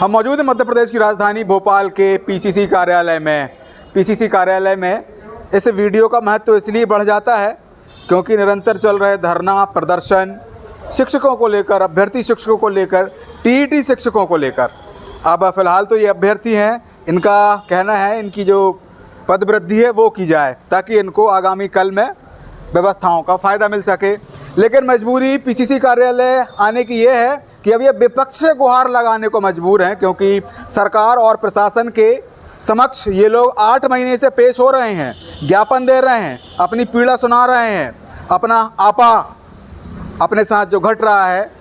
हम मौजूद हैं मध्य प्रदेश की राजधानी भोपाल के पीसीसी कार्यालय में। पीसीसी कार्यालय में इस वीडियो का महत्व इसलिए बढ़ जाता है क्योंकि निरंतर चल रहे धरना प्रदर्शन शिक्षकों को लेकर, अभ्यर्थी शिक्षकों को लेकर, टीईटी शिक्षकों को लेकर। अब फ़िलहाल तो ये अभ्यर्थी हैं, इनका कहना है इनकी जो पद वृद्धि है वो की जाए ताकि इनको आगामी कल में व्यवस्थाओं का फ़ायदा मिल सके। लेकिन मजबूरी पीसीसी कार्यालय आने की ये है कि अब ये विपक्ष से गुहार लगाने को मजबूर हैं क्योंकि सरकार और प्रशासन के समक्ष ये लोग 8 महीने से पेश हो रहे हैं, ज्ञापन दे रहे हैं, अपनी पीड़ा सुना रहे हैं, अपना आपा अपने साथ जो घट रहा है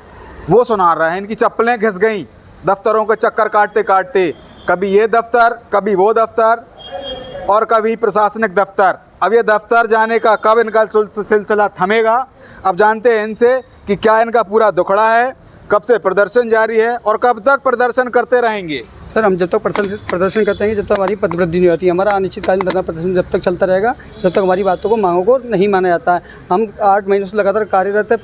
वो सुना रहे हैं। इनकी चप्पलें घिस गईं दफ्तरों के चक्कर काटते काटते, कभी ये दफ्तर, कभी वो दफ्तर और कभी प्रशासनिक दफ्तर। अब ये दफ्तर जाने का कब इनका सिलसिला थमेगा, अब जानते हैं इनसे कि क्या इनका पूरा दुखड़ा है, कब से प्रदर्शन जारी है और कब तक प्रदर्शन करते रहेंगे। सर, हम जब तक प्रदर्शन करते हैं, जब तक हमारी पदवृद्धि नहीं होती, हमारा अनिश्चितकालीन धरना प्रदर्शन जब तक चलता रहेगा, जब तक हमारी बातों को, मांगों को नहीं माना जाता है। हम 8 महीनों से लगातार कार्यरत है,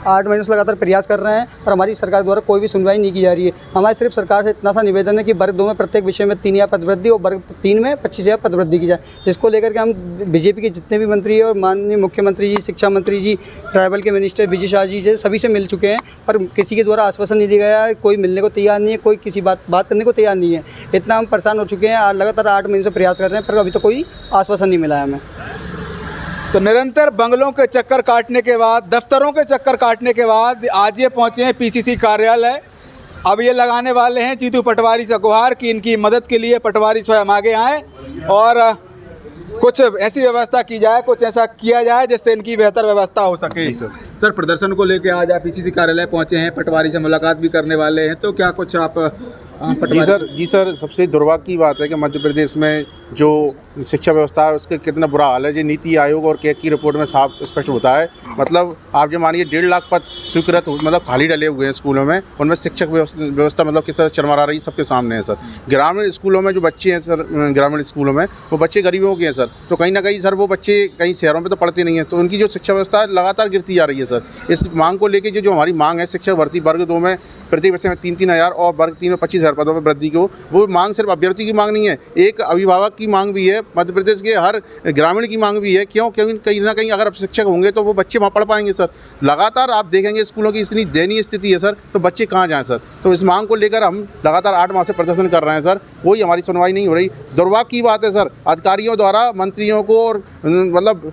8 महीनों से लगातार प्रयास कर रहे हैं और हमारी सरकार द्वारा कोई भी सुनवाई नहीं की जा रही है। हमारे सिर्फ सरकार से इतना सा निवेदन है कि वर्ग 2 में प्रत्येक विषय में 3000 पदवृद्धि और वर्ग 3 में 25,000 पदवृद्धि की जाए। इसको लेकर के हम बीजेपी के जितने भी मंत्री हैं और माननीय मुख्यमंत्री जी, शिक्षा मंत्री जी, ट्राइबल के मिनिस्टर विजय शाह जी से सभी से मिल चुके हैं, पर किसी के द्वारा आश्वासन नहीं दिया गया है। कोई मिलने को तैयार नहीं है, कोई किसी बात करने को तैयार नहीं है। इतना हम परेशान हो चुके हैं, लगातार 8 महीने से प्रयास कर रहे हैं पर अभी तो कोई आश्वासन नहीं मिला है हमें। तो निरंतर बंगलों के चक्कर काटने के बाद, दफ्तरों के चक्कर काटने के बाद आज ये पहुँचे हैं पीसीसी कार्यालय। अब ये लगाने वाले हैं जीतू पटवारी से गुहार कि इनकी मदद के लिए पटवारी स्वयं आगे आएँ और कुछ ऐसी व्यवस्था की जाए, कुछ ऐसा किया जाए जिससे इनकी बेहतर व्यवस्था हो सके। सर, प्रदर्शन को लेकर आज आप पीसीसी कार्यालय पहुँचे हैं, पटवारी से मुलाकात भी करने वाले हैं, तो क्या कुछ आप जी सर, सबसे दुर्भाग्य की बात है कि मध्य प्रदेश में जो शिक्षा व्यवस्था है उसके कितना बुरा हाल है। ये नीति आयोग और कैग की रिपोर्ट में साफ स्पष्ट होता है। मतलब आप जो मानिए 1.5 लाख पद स्वीकृत मतलब खाली डले हुए हैं स्कूलों में, उनमें शिक्षक व्यवस्था मतलब किस तरह चरमरा रही सबके सामने है सर। ग्रामीण स्कूलों में जो बच्चे हैं सर, ग्रामीण स्कूलों में वो बच्चे गरीबों के हैं सर, तो कहीं ना कहीं सर वो बच्चे कहीं शहरों में तो पढ़ते नहीं हैं, तो उनकी जो शिक्षा व्यवस्था है लगातार गिरती जा रही है सर। इस मांग को लेकर जो हमारी मांग है, शिक्षक भर्ती वर्ग 2 में प्रति विषय में 3,000 और वर्ग 3 में 25,000 पदों में वृद्धि को, वो मांग सिर्फ अभ्यर्थी की मांग नहीं है, एक अभिभावक की मांग भी है, मध्य प्रदेश के हर ग्रामीण की मांग भी है। क्यों? क्योंकि कहीं ना कहीं अगर शिक्षक होंगे तो वो बच्चे वहाँ पढ़ पाएंगे सर। लगातार आप देखेंगे स्कूलों की इतनी दयनीय स्थिति है सर, तो बच्चे कहाँ जाएं सर। तो इस मांग को लेकर हम लगातार 8 माह से प्रदर्शन कर रहे हैं सर, कोई हमारी सुनवाई नहीं हो रही। दुर्भाग्य की बात है सर, अधिकारियों द्वारा मंत्रियों को और मतलब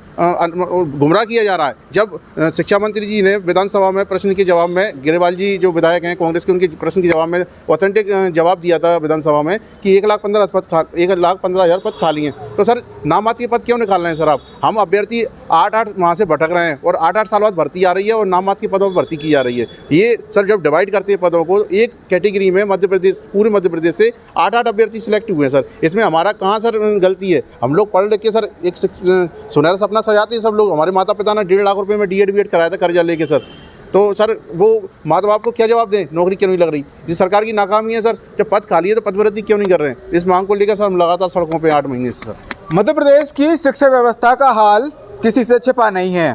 गुमराह किया जा रहा है। जब शिक्षा मंत्री जी ने विधानसभा में प्रश्न के जवाब में, गिरिवाल जी जो विधायक हैं कांग्रेस के, उनके प्रश्न के जवाब में ऑथेंटिक जवाब दिया था विधानसभा में कि 1,15,000 पद खाली हैं, तो सर नामात्र के पद क्यों निकाल रहे हैं सर आप? हम अभ्यर्थी 8 माह से भटक रहे हैं और 8 साल बाद भर्ती आ रही है और नामात्र के पदों पर भर्ती की जा रही है। ये सर जब डिवाइड करते हैं पदों को एक कैटेगरी में, मध्य प्रदेश, पूरे मध्य प्रदेश से 8 अभ्यर्थी सिलेक्ट हुए हैं सर, इसमें हमारा कहाँ सर गलती है? हम लोग पढ़ लिख के सर एक सुनहरा सपना सजाते हैं सब लोग। हमारे माता पिता ने 1.5 लाख रुपये में DED कराया था कर्जा लेके सर, तो सर वो माता बाप को क्या जवाब दें? नौकरी क्यों नहीं लग रही? जिस सरकार की नाकामी है सर, जब पद खाली है तो पदवृद्धि क्यों नहीं कर रहे हैं? इस मांग को लेकर सर हम लगातार सड़कों पे 8 महीने से सर। मध्य प्रदेश की शिक्षा व्यवस्था का हाल किसी से छिपा नहीं है,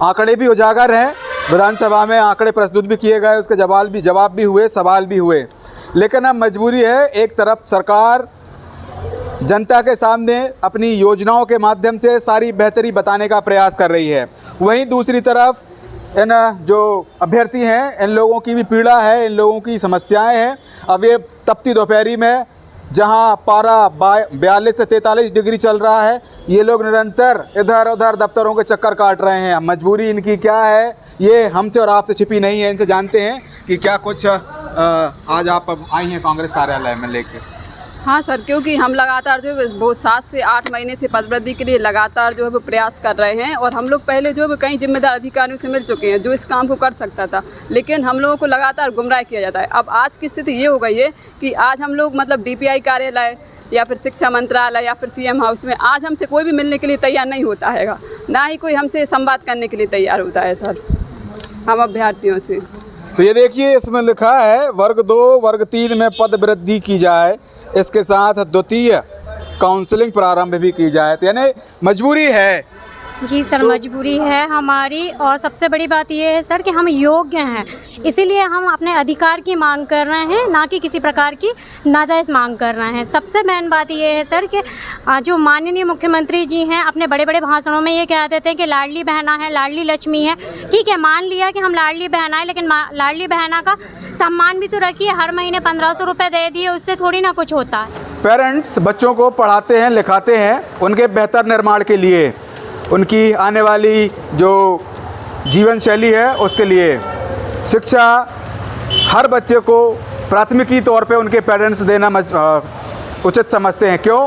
आंकड़े भी उजागर हैं। विधानसभा में आंकड़े प्रस्तुत भी किए गए, उसके जवाब भी हुए, सवाल भी हुए। लेकिन अब मजबूरी है, एक तरफ सरकार जनता के सामने अपनी योजनाओं के माध्यम से सारी बेहतरी बताने का प्रयास कर रही है, वहीं दूसरी तरफ इन जो अभ्यर्थी हैं इन लोगों की भी पीड़ा है, इन लोगों की समस्याएं हैं। अब ये तपती दोपहरी में जहां पारा 42 से 43 डिग्री चल रहा है, ये लोग निरंतर इधर उधर दफ्तरों के चक्कर काट रहे हैं। मजबूरी इनकी क्या है ये हमसे और आपसे छिपी नहीं है, इनसे जानते हैं कि क्या कुछ आज आप आई हैं कांग्रेस कार्यालय में लेके। हाँ सर, क्योंकि हम लगातार जो है वो 7 से 8 महीने से पदवृद्धि के लिए लगातार जो है वो प्रयास कर रहे हैं और हम लोग पहले जो है कई जिम्मेदार अधिकारियों से मिल चुके हैं जो इस काम को कर सकता था, लेकिन हम लोगों को लगातार गुमराह किया जाता है। अब आज की स्थिति ये हो गई है कि आज हम लोग मतलब DPI कार्यालय या फिर शिक्षा मंत्रालय या फिर CM हाउस में आज हमसे कोई भी मिलने के लिए तैयार नहीं होता हैगा, ना ही कोई हमसे संवाद करने के लिए तैयार होता है सर हम अभ्यर्थियों से। तो ये देखिए इसमें लिखा है वर्ग 2 वर्ग 3 में पद वृद्धि की जाए, इसके साथ द्वितीय काउंसलिंग प्रारंभ भी की जाए। तो यानी मजबूरी है जी सर, मजबूरी है हमारी, और सबसे बड़ी बात ये है सर कि हम योग्य हैं, इसीलिए हम अपने अधिकार की मांग कर रहे हैं, ना कि किसी प्रकार की नाजायज़ मांग कर रहे हैं। सबसे मेन बात ये है सर कि जो माननीय मुख्यमंत्री जी हैं अपने बड़े बड़े भाषणों में ये कह देते हैं कि लाडली बहना है, लाडली लक्ष्मी है। ठीक है, मान लिया कि हम लाडली बहना है, लेकिन लाडली बहना का सम्मान भी तो रखिए। हर महीने 1500 रुपये दे दिए, उससे थोड़ी ना कुछ होता है। पेरेंट्स बच्चों को पढ़ाते हैं, लिखाते हैं उनके बेहतर निर्माण के लिए, उनकी आने वाली जो जीवन शैली है उसके लिए। शिक्षा हर बच्चे को प्राथमिकी तौर पे उनके पेरेंट्स देना उचित समझते हैं। क्यों?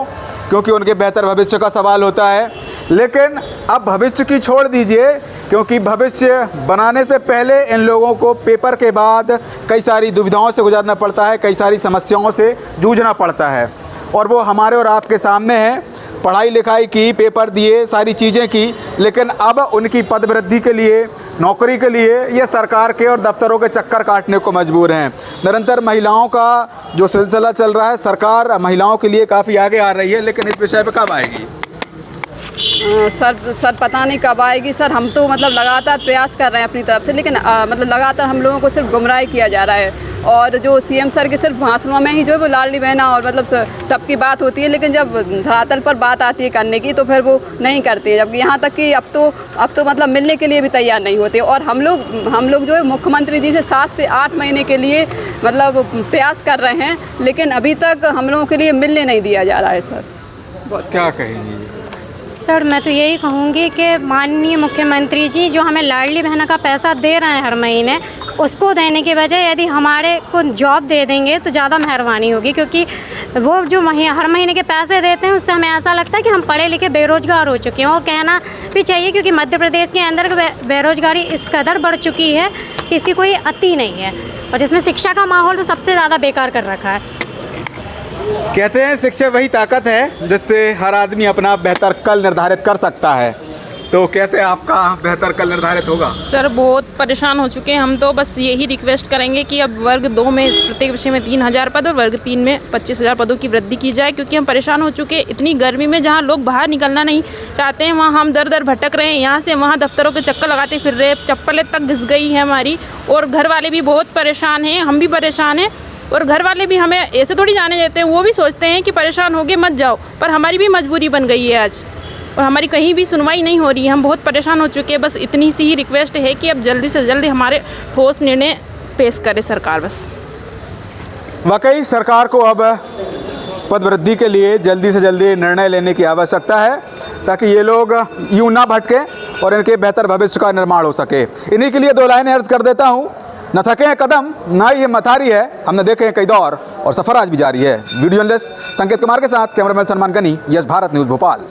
क्योंकि उनके बेहतर भविष्य का सवाल होता है। लेकिन अब भविष्य की छोड़ दीजिए, क्योंकि भविष्य बनाने से पहले इन लोगों को पेपर के बाद कई सारी दुविधाओं से गुजरना पड़ता है, कई सारी समस्याओं से जूझना पड़ता है, और वो हमारे और आपके सामने है। पढ़ाई लिखाई की, पेपर दिए, सारी चीज़ें की, लेकिन अब उनकी पदवृद्धि के लिए, नौकरी के लिए ये सरकार के और दफ्तरों के चक्कर काटने को मजबूर हैं। निरंतर महिलाओं का जो सिलसिला चल रहा है, सरकार महिलाओं के लिए काफ़ी आगे आ रही है, लेकिन इस विषय पे कब आएगी? सर पता नहीं कब आएगी सर। हम तो मतलब लगातार प्रयास कर रहे हैं अपनी तरफ से, लेकिन मतलब लगातार हम लोगों को सिर्फ गुमराह किया जा रहा है। और जो सीएम सर के सिर्फ भाषणों में ही जो है वो लाडली बहना और मतलब सबकी बात होती है, लेकिन जब धरातल पर बात आती है करने की तो फिर वो नहीं करते। जबकि यहाँ तक कि अब तो मतलब मिलने के लिए भी तैयार नहीं होते। और हम लोग जो है मुख्यमंत्री जी से 7 से 8 महीने के लिए मतलब प्रयास कर रहे हैं, लेकिन अभी तक हम लोगों के लिए मिलने नहीं दिया जा रहा है सर। क्या कहेंगी? सर मैं तो यही कहूँगी कि माननीय मुख्यमंत्री जी जो हमें लाडली बहना का पैसा दे रहे हैं हर महीने, उसको देने के बजाय यदि हमारे को जॉब दे देंगे तो ज़्यादा मेहरबानी होगी। क्योंकि वो जो हर महीने के पैसे देते हैं उससे हमें ऐसा लगता है कि हम पढ़े लिखे बेरोज़गार हो चुके हैं। और कहना भी चाहिए, क्योंकि मध्य प्रदेश के अंदर बेरोज़गारी इस कदर बढ़ चुकी है कि इसकी कोई अति नहीं है, और जिसमें शिक्षा का माहौल तो सबसे ज़्यादा बेकार कर रखा है। कहते हैं शिक्षा वही ताकत है जिससे हर आदमी अपना बेहतर कल निर्धारित कर सकता है। तो कैसे आपका बेहतर कल निर्धारित होगा? सर बहुत परेशान हो चुके हैं हम तो। बस यही रिक्वेस्ट करेंगे कि अब वर्ग 2 में प्रत्येक विषय में 3000 पद और वर्ग 3 में 25000 पदों की वृद्धि की जाए, क्योंकि हम परेशान हो चुके हैं। इतनी गर्मी में जहाँ लोग बाहर निकलना नहीं चाहते हैं, वहाँ हम दर दर भटक रहे हैं, यहाँ से वहाँ दफ्तरों के चक्कर लगाते फिर रहे, चप्पलें तक घिस गई है हमारी। और घर वाले भी बहुत परेशान हैं, हम भी परेशान हैं, और घर वाले भी हमें ऐसे थोड़ी जाने देते हैं। वो भी सोचते हैं कि परेशान होके मत जाओ, पर हमारी भी मजबूरी बन गई है आज, और हमारी कहीं भी सुनवाई नहीं हो रही है। हम बहुत परेशान हो चुके हैं। बस इतनी सी ही रिक्वेस्ट है कि अब जल्दी से जल्दी हमारे ठोस निर्णय पेश करे सरकार। बस वाकई सरकार को अब पदवृद्धि के लिए जल्दी से जल्दी निर्णय लेने की आवश्यकता है, ताकि ये लोग यूँ ना भटकें और इनके बेहतर भविष्य का निर्माण हो सके। इन्हीं के लिए 2 लाइनें अर्ज कर देता हूँ। न थके हैं कदम, ना ही हिम्मत हारी है, हमने देखे हैं कई दौर, और सफ़र आज भी जारी है। वीडियो जर्नलिस्ट संकेत कुमार के साथ cameraman Salman Gani, yes Bharat news Bhopal.